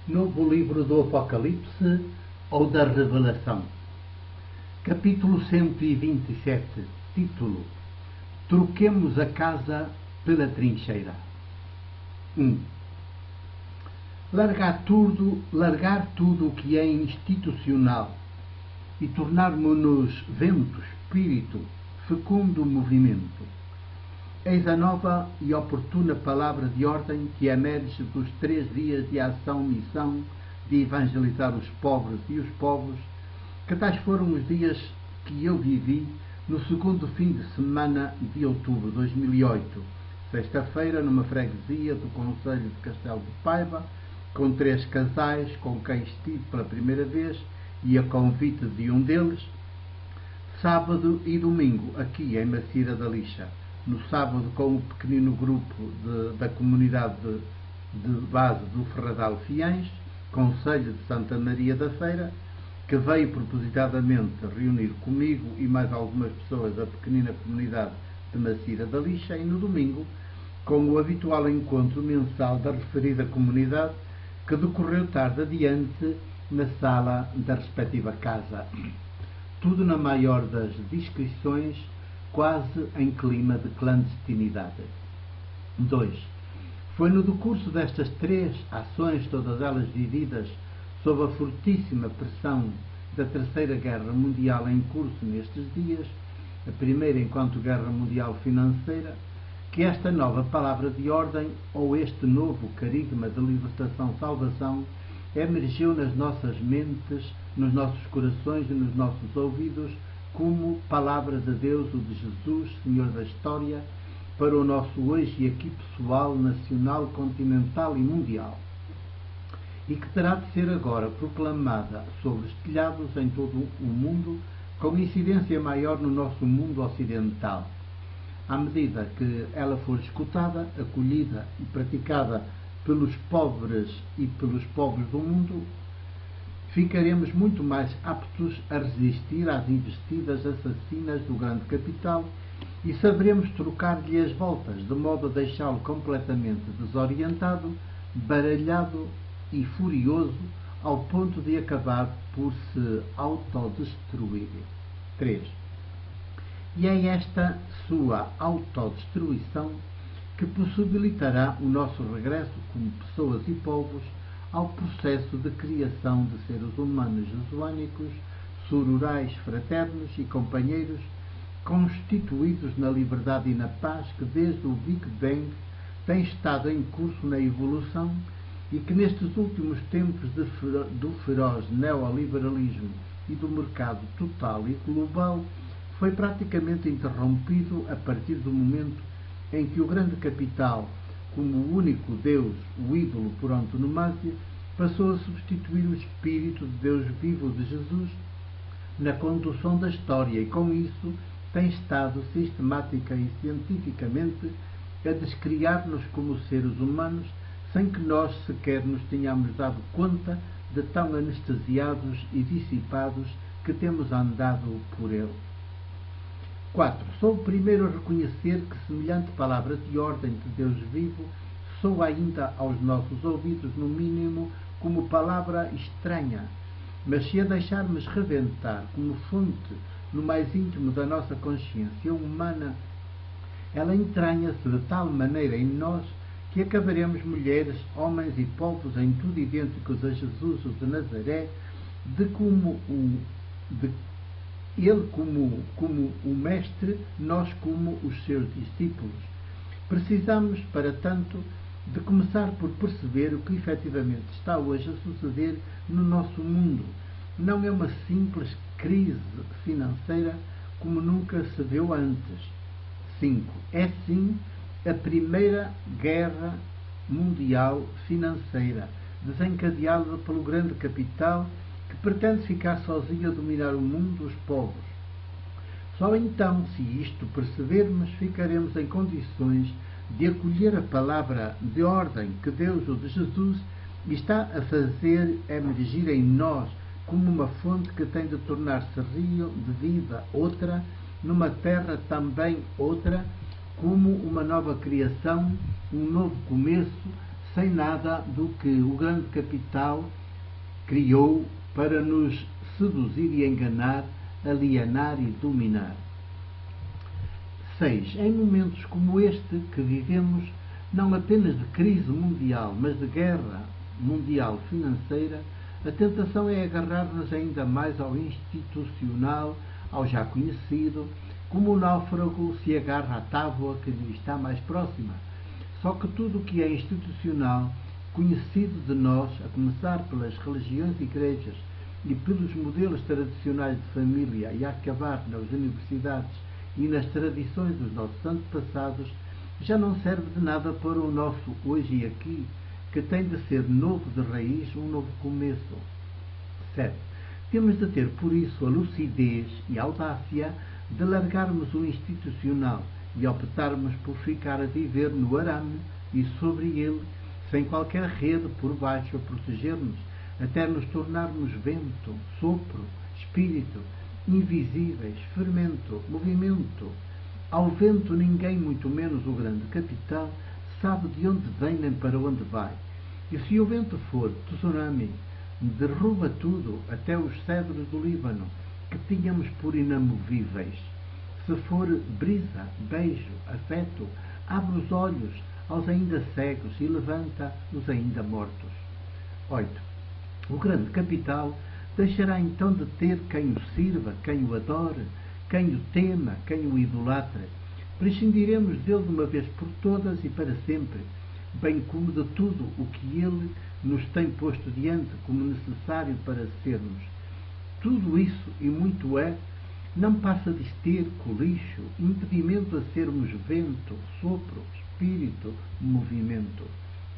Novo livro do Apocalipse ou da Revelação. Capítulo 127. Título: Troquemos a casa pela trincheira. 1. Largar tudo o que é institucional e tornarmos-nos vento, espírito, fecundo movimento. Eis a nova e oportuna palavra de ordem que emerge dos 3 dias de ação-missão de evangelizar os pobres e os povos, que tais foram os dias que eu vivi no segundo fim de semana de outubro de 2008, sexta-feira, numa freguesia do concelho de Castelo de Paiva, com 3 casais com quem estive pela primeira vez e a convite de um deles, sábado e domingo, aqui em Macira da Lixa. No sábado, com o pequenino grupo da comunidade de base do Ferradal Fiães, concelho de Santa Maria da Feira, que veio propositadamente reunir comigo e mais algumas pessoas da pequenina comunidade de Macira da Lixa, e no domingo, com o habitual encontro mensal da referida comunidade, que decorreu tarde adiante na sala da respectiva casa. Tudo na maior das discrições, quase em clima de clandestinidade. 2. Foi no decurso destas 3 ações, todas elas vividas sob a fortíssima pressão da Terceira Guerra Mundial em curso nestes dias, a primeira enquanto Guerra Mundial Financeira, que esta nova palavra de ordem, ou este novo carigma de libertação-salvação, emergiu nas nossas mentes, nos nossos corações e nos nossos ouvidos, como palavra de Deus, o de Jesus, Senhor da História, para o nosso hoje e aqui pessoal, nacional, continental e mundial, e que terá de ser agora proclamada sobre os telhados em todo o mundo, com incidência maior no nosso mundo ocidental. À medida que ela for escutada, acolhida e praticada pelos pobres e pelos povos do mundo, ficaremos muito mais aptos a resistir às investidas assassinas do grande capital e saberemos trocar-lhe as voltas, de modo a deixá-lo completamente desorientado, baralhado e furioso, ao ponto de acabar por se autodestruir. 3. E é esta sua autodestruição que possibilitará o nosso regresso como pessoas e povos ao processo de criação de seres humanos jesuânicos, sororais, fraternos e companheiros, constituídos na liberdade e na paz que desde o Big Bang tem estado em curso na evolução e que nestes últimos tempos do feroz neoliberalismo e do mercado total e global foi praticamente interrompido a partir do momento em que o grande capital, como o único Deus, o ídolo por antonomasia, passou a substituir o Espírito de Deus vivo de Jesus na condução da história e, com isso, tem estado sistemática e cientificamente a descriar-nos como seres humanos, sem que nós sequer nos tenhamos dado conta de tão anestesiados e dissipados que temos andado por ele. 4. Sou o primeiro a reconhecer que semelhante palavra de ordem de Deus vivo soa ainda aos nossos ouvidos, no mínimo, como palavra estranha, mas se a deixarmos reventar como fonte no mais íntimo da nossa consciência humana, ela entranha-se de tal maneira em nós que acabaremos, mulheres, homens e povos, em tudo idênticos a Jesus o de Nazaré, ele como o Mestre, nós como os seus discípulos. Precisamos, para tanto, de começar por perceber o que efetivamente está hoje a suceder no nosso mundo. Não é uma simples crise financeira como nunca se viu antes. 5. É sim a primeira guerra mundial financeira, desencadeada pelo grande capital que pretende ficar sozinho a dominar o mundo, os povos. Só então, se isto percebermos, ficaremos em condições de acolher a palavra de ordem que Deus, ou de Jesus, está a fazer emergir em nós como uma fonte que tem de tornar-se rio de vida outra, numa terra também outra, como uma nova criação, um novo começo, sem nada do que o grande capital criou para nos seduzir e enganar, alienar e dominar. 6. Em momentos como este que vivemos, não apenas de crise mundial, mas de guerra mundial financeira, a tentação é agarrar-nos ainda mais ao institucional, ao já conhecido, como o náufrago se agarra à tábua que lhe está mais próxima. Só que tudo o que é institucional, conhecido de nós, a começar pelas religiões e igrejas e pelos modelos tradicionais de família e a acabar nas universidades e nas tradições dos nossos antepassados, já não serve de nada para o nosso hoje e aqui, que tem de ser novo de raiz, um novo começo. 7. Temos de ter, por isso, a lucidez e a audácia de largarmos o institucional e optarmos por ficar a viver no arame e sobre ele, sem qualquer rede por baixo a proteger-nos, até nos tornarmos vento, sopro, espírito, invisíveis, fermento, movimento. Ao vento ninguém, muito menos o grande capital, sabe de onde vem nem para onde vai. E se o vento for tsunami, derruba tudo, até os cedros do Líbano, que tínhamos por inamovíveis. Se for brisa, beijo, afeto, abre os olhos aos ainda cegos e levanta os ainda mortos. 8. O grande capital deixará então de ter quem o sirva, quem o adore, quem o tema, quem o idolatre. Prescindiremos dele de uma vez por todas e para sempre, bem como de tudo o que ele nos tem posto diante como necessário para sermos. Tudo isso e muito não passa de esterco, lixo, impedimento a sermos vento, sopro, espírito, movimento.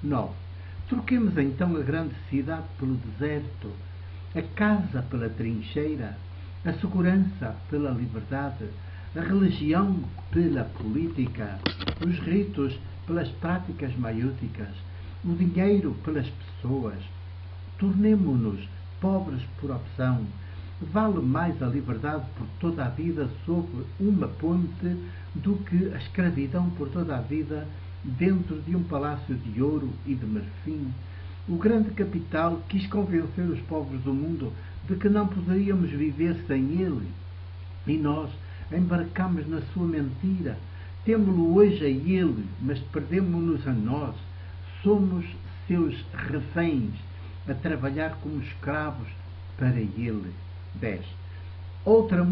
9. Troquemos então a grande cidade pelo deserto, a casa pela trincheira, a segurança pela liberdade, a religião pela política, os ritos pelas práticas maiúticas, o dinheiro pelas pessoas. Tornemo-nos pobres por opção. Vale mais a liberdade por toda a vida sob uma ponte do que a escravidão por toda a vida dentro de um palácio de ouro e de marfim. O grande capital quis convencer os povos do mundo de que não poderíamos viver sem ele. E nós embarcamos na sua mentira. Temo-lo hoje a ele, mas perdemo-nos a nós. Somos seus reféns, a trabalhar como escravos para ele. 10. Outra,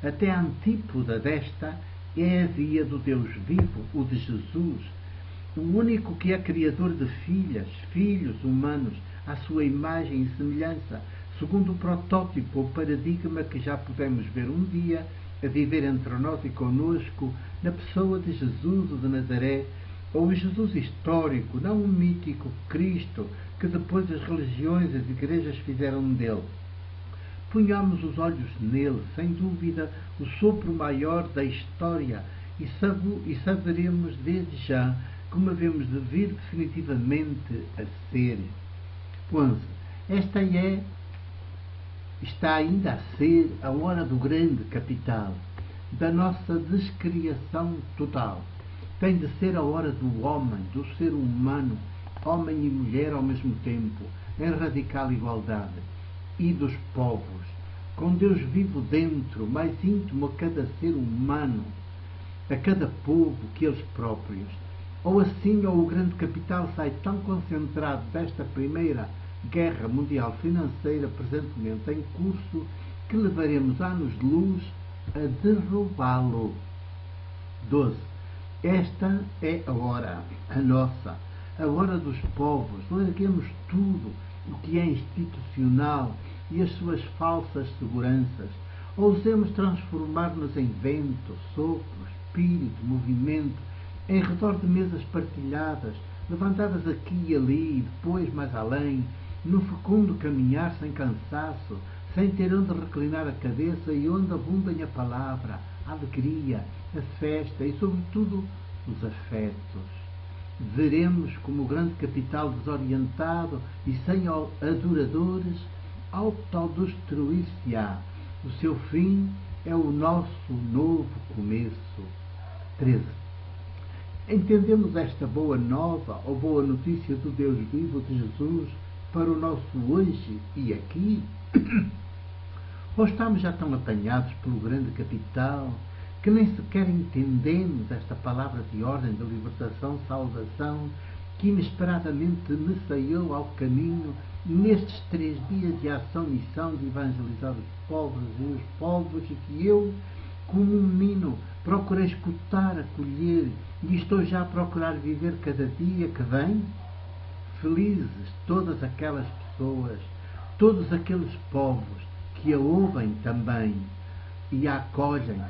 até a antípoda desta, é a via do Deus vivo, o de Jesus, o único que é criador de filhos humanos, à sua imagem e semelhança, segundo o protótipo ou paradigma que já pudemos ver um dia, a viver entre nós e conosco, na pessoa de Jesus de Nazaré, ou o Jesus histórico, não o mítico Cristo, que depois as religiões e as igrejas fizeram dele. Ponhamos os olhos nele, sem dúvida, o sopro maior da história, e saberemos desde já como havemos de vir definitivamente a ser. 11. Esta está ainda a ser a hora do grande capital, da nossa descriação total. Tem de ser a hora do homem, do ser humano, homem e mulher ao mesmo tempo, em radical igualdade, e dos povos, com Deus vivo dentro, mais íntimo a cada ser humano, a cada povo que eles próprios. Ou assim, ou o grande capital sai tão concentrado desta primeira guerra mundial financeira presentemente em curso, que levaremos anos de luz a derrubá-lo. 12. Esta é a hora, a nossa, a hora dos povos. Larguemos tudo o que é institucional e as suas falsas seguranças. Ousemos transformar-nos em vento, sopro, espírito, movimento, em redor de mesas partilhadas, levantadas aqui e ali e depois mais além, num fecundo caminhar sem cansaço, sem ter onde reclinar a cabeça e onde abundem a palavra, a alegria, a festa e, sobretudo, os afetos. Veremos como o grande capital desorientado e sem adoradores autodestruir-se-á. O seu fim é o nosso novo começo. 13. Entendemos esta boa nova ou boa notícia do Deus vivo de Jesus para o nosso hoje e aqui? Ou estamos já tão apanhados pelo grande capital que nem sequer entendemos esta palavra de ordem de libertação, salvação, que inesperadamente me saiu ao caminho nestes 3 dias de ação e missão de evangelizar os pobres e os povos, e que eu, como um menino, procurei escutar, acolher, e estou já a procurar viver cada dia que vem? Felizes todas aquelas pessoas, todos aqueles povos que a ouvem também e a acolhem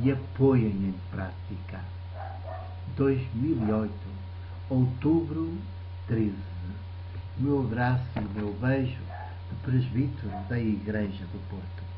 e apoiem em prática. 2008, outubro 13. Meu abraço e meu beijo de presbítero da Igreja do Porto.